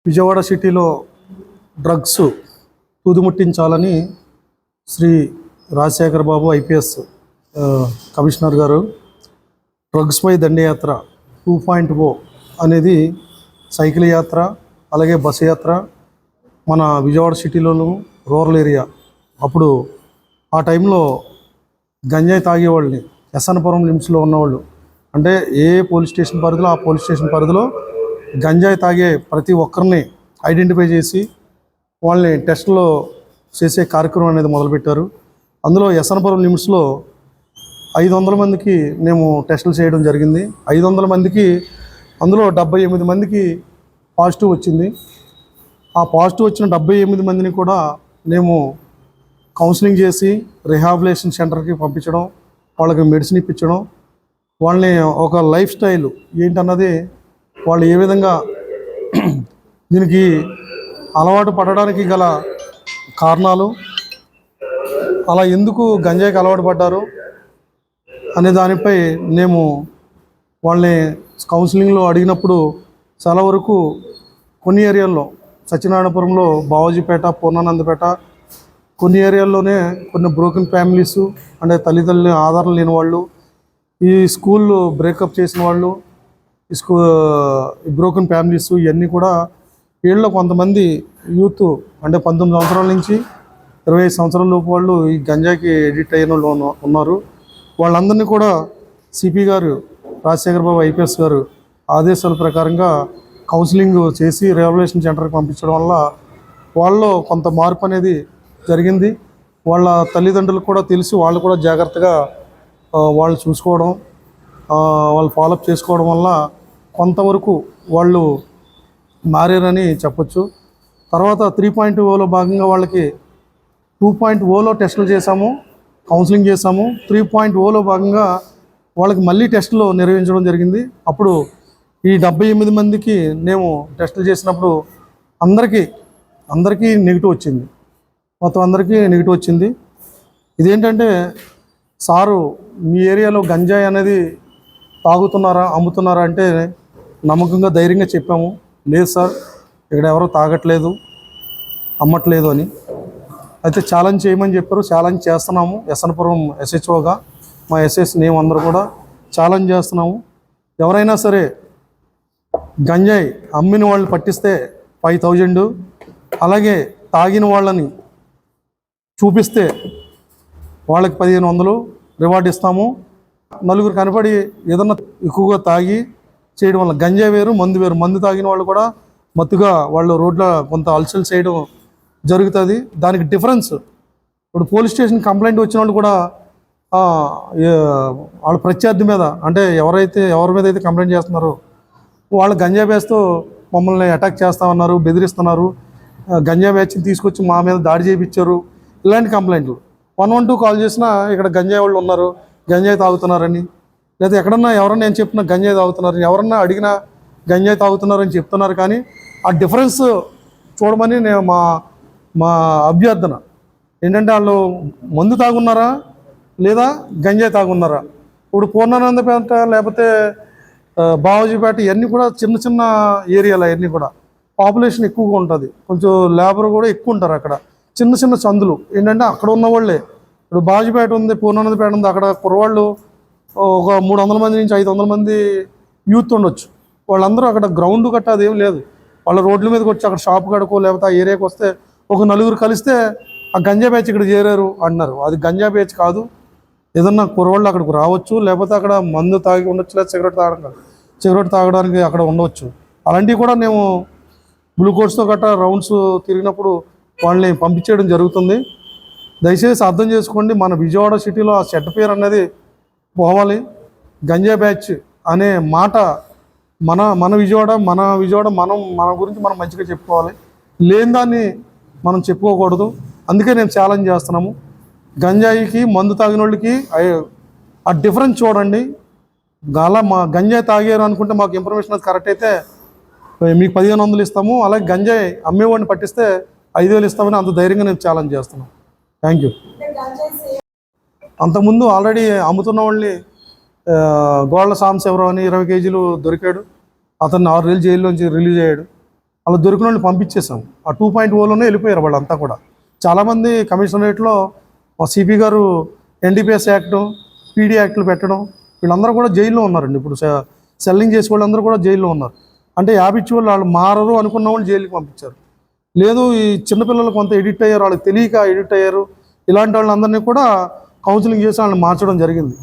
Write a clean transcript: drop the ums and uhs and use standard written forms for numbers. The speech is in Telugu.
విజయవాడ సిటీలో డ్రగ్స్ తుదిముట్టించాలని శ్రీ రాజశేఖర్ బాబు ఐపీఎస్ కమిషనర్ గారు డ్రగ్స్పై దండయాత్ర 2.0 అనేది సైకిల్ యాత్ర, అలాగే బస్సు యాత్ర మన విజయవాడ సిటీలోను రూరల్ ఏరియా. అప్పుడు ఆ టైంలో గంజాయి తాగేవాళ్ళని ఎస్ఎన్పురం లిమ్స్లో ఉన్నవాళ్ళు, అంటే ఏ పోలీస్ స్టేషన్ పరిధిలో ఆ పోలీస్ స్టేషన్ పరిధిలో గంజాయి తాగే ప్రతి ఒక్కరిని ఐడెంటిఫై చేసి వాళ్ళని టెస్టులో చేసే కార్యక్రమం అనేది మొదలుపెట్టారు. అందులో ఎస్ఎన్పురం లిమిట్స్లో 500 మందికి మేము టెస్టులు చేయడం జరిగింది. 500 మందికి అందులో 78 మందికి పాజిటివ్ వచ్చింది. ఆ పాజిటివ్ వచ్చిన 78 మందిని కూడా మేము కౌన్సిలింగ్ చేసి రిహాబిలేషన్ సెంటర్కి పంపించడం, వాళ్ళకి మెడిసిన్ ఇప్పించడం, వాళ్ళని ఒక లైఫ్ స్టైల్ ఏంటన్నది వాళ్ళు ఏ విధంగా దీనికి అలవాటు పడడానికి గల కారణాలు, అలా ఎందుకు గంజాయికి అలవాటు పడ్డారు అనే దానిపై మేము వాళ్ళని కౌన్సిలింగ్లో అడిగినప్పుడు చాలా వరకు కొన్ని ఏరియాల్లో సత్యనారాయణపురంలో బావాజీపేట, పూర్ణానందపేట కొన్ని ఏరియాల్లోనే కొన్ని బ్రోకెన్ ఫ్యామిలీసు, అంటే తల్లిదండ్రులు ఆధారం లేని వాళ్ళు, ఈ స్కూల్ బ్రేకప్ చేసిన వాళ్ళు, బ్రోకెన్ ఫ్యామిలీస్, ఇవన్నీ కూడా వీళ్ళలో కొంతమంది యూత్ అంటే 19 సంవత్సరాల నుంచి 25 సంవత్సరాల లోపు వాళ్ళు ఈ గంజాకి ఎడిట్ అయిన వాళ్ళు ఉన్నారు. వాళ్ళందరినీ కూడా సిపి గారు రాజశేఖర్ బాబు ఐపీఎస్ గారు ఆదేశాల ప్రకారంగా కౌన్సిలింగ్ చేసి రిహాబిలిటేషన్ సెంటర్కి పంపించడం వల్ల వాళ్ళలో కొంత మార్పు అనేది జరిగింది. వాళ్ళ తల్లిదండ్రులకు కూడా తెలిసి వాళ్ళు కూడా జాగ్రత్తగా వాళ్ళు చూసుకోవడం, వాళ్ళు ఫాలోఅప్ చేసుకోవడం వల్ల కొంతవరకు వాళ్ళు మారారని చెప్పొచ్చు. తర్వాత 3.0లో భాగంగా వాళ్ళకి 2.0లో టెస్టులు చేశాము, కౌన్సిలింగ్ చేశాము. 3.0లో భాగంగా వాళ్ళకి మళ్ళీ టెస్టులు నిర్వహించడం జరిగింది. అప్పుడు ఈ 78 మందికి మేము టెస్టులు చేసినప్పుడు అందరికీ నెగిటివ్ వచ్చింది. మొత్తం అందరికీ నెగిటివ్ వచ్చింది. ఇదేంటంటే, సారు మీ ఏరియాలో గంజాయి అనేది తాగుతున్నారా, అమ్ముతున్నారా అంటే నమ్మకంగా ధైర్యంగా చెప్పాము, లేదు సార్ ఇక్కడ ఎవరో తాగట్లేదు, అమ్మట్లేదు అని. అయితే ఛాలెంజ్ చేయమని చెప్పారు. ఛాలెంజ్ చేస్తున్నాము. ఎస్ఎన్పురం ఎస్హెచ్ఓగా మా ఎస్ఎస్ నేమ్ అందరూ కూడా ఛాలెంజ్ చేస్తున్నాము. ఎవరైనా సరే గంజాయి అమ్మిన వాళ్ళని పట్టిస్తే 5,000, అలాగే తాగిన వాళ్ళని చూపిస్తే వాళ్ళకి 1,500 రివార్డు ఇస్తాము. నలుగురు కనపడి ఏదన్నా ఎక్కువగా తాగి చేయడం వల్ల, గంజాయి వేరు మందు వేరు, మందు తాగిన వాళ్ళు కూడా మత్తుగా వాళ్ళు రోడ్లో కొంత అలసలు చేయడం జరుగుతుంది. దానికి డిఫరెన్స్ ఇప్పుడు పోలీస్ స్టేషన్ కంప్లైంట్ వచ్చిన వాళ్ళు కూడా వాళ్ళ ప్రత్యర్థి మీద, అంటే ఎవరి మీద అయితే కంప్లైంట్ చేస్తున్నారో వాళ్ళు గంజాయి వేస్తూ మమ్మల్ని అటాక్ చేస్తామన్నారు, బెదిరిస్తున్నారు, గంజాయి బ్యాచ్ని తీసుకొచ్చి మా మీద దాడి చేయించారు, ఇలాంటి కంప్లైంట్లు. 112 కాల్ చేసినా ఇక్కడ గంజాయి వాళ్ళు ఉన్నారు, గంజాయి తాగుతున్నారని, లేదా ఎక్కడన్నా ఎవరన్నా నేను చెప్పిన గంజాయి తాగుతున్నారని, ఎవరన్నా అడిగినా గంజాయి తాగుతున్నారని చెప్తున్నారు. కానీ ఆ డిఫరెన్స్ చూడమని నేను మా అభ్యర్థన ఏంటంటే, వాళ్ళు మందు తాగున్నారా లేదా గంజాయి తాగున్నారా. ఇప్పుడు పూర్ణానందపేట లేకపోతే బావాజీపేట ఇవన్నీ కూడా చిన్న చిన్న ఏరియాలు, అవన్నీ కూడా పాపులేషన్ ఎక్కువగా ఉంటుంది, కొంచెం లేబర్ కూడా ఎక్కువ ఉంటారు. అక్కడ చిన్న చిన్న సందులు ఏంటంటే అక్కడ ఉన్న వాళ్ళే. ఇప్పుడు బావాజీపేట ఉంది, పూర్ణానందపేట ఉంది, అక్కడ కుర్రవాళ్ళు ఒక 300 మంది నుంచి 500 మంది యూత్ ఉండొచ్చు. వాళ్ళందరూ అక్కడ గ్రౌండ్ గట్ట అదేం లేదు, వాళ్ళ రోడ్ల మీదకి వచ్చి అక్కడ షాప్ కడుకో లేకపోతే ఆ ఏరియాకి వస్తే ఒక నలుగురు కలిస్తే ఆ గంజా బ్యాచ్ ఇక్కడ చేరారు అంటున్నారు. అది గంజా బ్యాచ్ కాదు. ఏదన్నా కుర్రవాళ్ళు అక్కడికి రావచ్చు, లేకపోతే అక్కడ మందు తాగి ఉండొచ్చు, లేదా సిగరెట్ తాగడానికి అక్కడ ఉండవచ్చు. అలాంటివి కూడా మేము గ్లూకోజ్తో గట్రా రౌండ్స్ తిరిగినప్పుడు వాళ్ళని పంపించేయడం జరుగుతుంది. దయచేసి అర్థం చేసుకోండి, మన విజయవాడ సిటీలో ఆ చెడ్డ పేరు అనేది పోవాలి. గంజా బ్యాచ్ అనే మాట మన విజయవాడ మన గురించి మనం మంచిగా చెప్పుకోవాలి, లేని దాన్ని మనం చెప్పుకోకూడదు. అందుకే నేను ఛాలెంజ్ చేస్తున్నాము. గంజాయికి మందు తాగిన వాళ్ళకి ఆ డిఫరెన్స్ చూడండి. మా గంజాయి తాగారు అనుకుంటే మాకు ఇన్ఫర్మేషన్ అది కరెక్ట్ అయితే మీకు 1,500 ఇస్తాము, అలాగే గంజాయి అమ్మేవాడిని పట్టిస్తే 5,000 ఇస్తామని అంత ధైర్యంగా నేను ఛాలెంజ్ చేస్తున్నాను. Thank you. అంతకుముందు ఆల్రెడీ అమ్ముతున్న వాళ్ళని గోళ్ళ సాంబశివరావు అని 20 కేజీలు దొరికాడు. అతన్ని 6 నెలలు జైల్లోంచి రిలీజ్ అయ్యాడు. అలా దొరికిన వాళ్ళని పంపించేసాం. ఆ 2.0లోనే వెళ్ళిపోయారు వాళ్ళంతా కూడా. చాలామంది కమిషనరేట్లో సిపి గారు ఎన్డీపీఎస్ యాక్ట్, పీడీ యాక్ట్లు పెట్టడం, వీళ్ళందరూ కూడా జైల్లో ఉన్నారండి. ఇప్పుడు సెల్లింగ్ చేసే వాళ్ళందరూ కూడా జైల్లో ఉన్నారు. అంటే యాబిచ్చి వాళ్ళు మారరు అనుకున్న వాళ్ళు జైలుకి పంపించారు. లేదు ఈ చిన్నపిల్లలు కొంత ఎడిక్ట్ అయ్యారు, వాళ్ళకి తెలియక ఎడిక్ట్ అయ్యారు, ఇలాంటి వాళ్ళందరినీ కూడా కౌన్సిలింగ్ చేసి వాళ్ళని మార్చడం జరిగింది.